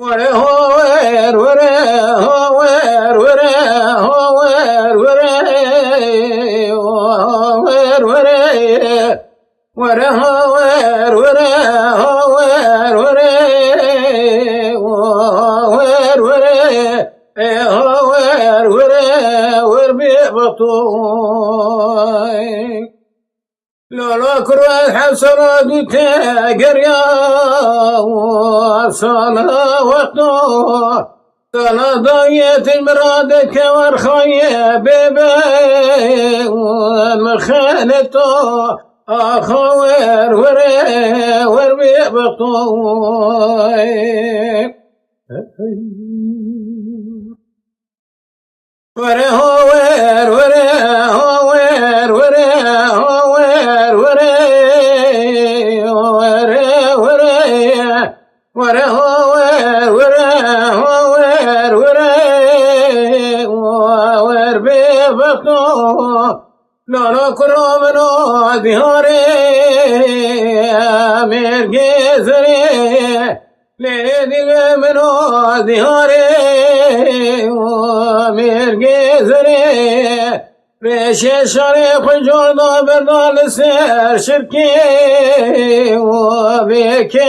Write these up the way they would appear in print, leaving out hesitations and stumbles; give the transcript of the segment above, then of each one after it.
وره وره وره وره وره وره وره وره لولا كره حسرات تقريا وصلا وقتو تلا ضيت المرادك ورخايا بيبي ومخانتو أخوير وري وربي بطوي وري هوير وري هوير وري هوير وري وري وري وري هوير وري هوير وري وربي بطوي لولا كرامنا دياري أمير جزري ليدي منا دياري أمير جزري ريش شريف جودا بدال سير شركي وبكم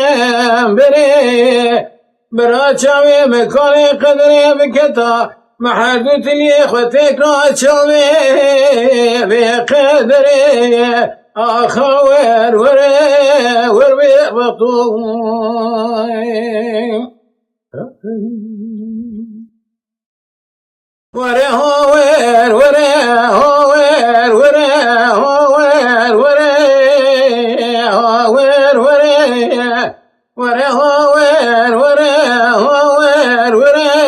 بري براچاوي مكاني قدري بكتا محدود لي اخوتك راشوي بقدري اخوير وري وربي بطوي وري هوير وري هوير وري هوير وري هوير وري وري هوير وري هوير وري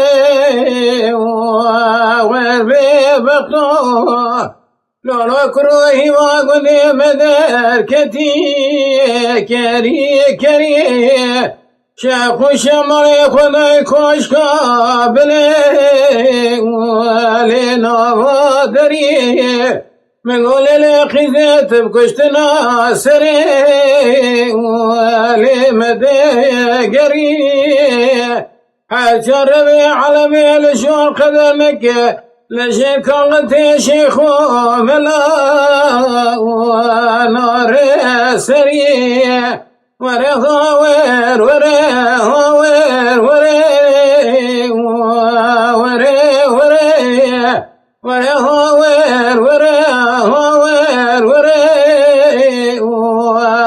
لولا كروهي واقولي مدار كتي كري كري شاقو شمري خذي كوش قابلي ولينا وادري من قول لي خذيت بكشتنا سري ولي مدى قري حجربي على ميل شوق قدمك لشيك الله شيخ وملا ونار سري ورغا وير ورا وير ورا ورا ورا ورا وير ورا وير ورا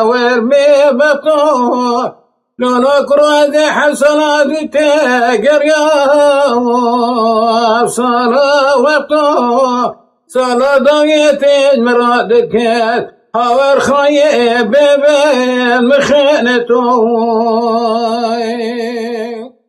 ور ببطو لولا كراد حسنات تقريا صلاة وقتو صلاة ضيت مرادك هاور خايب بين مخانتو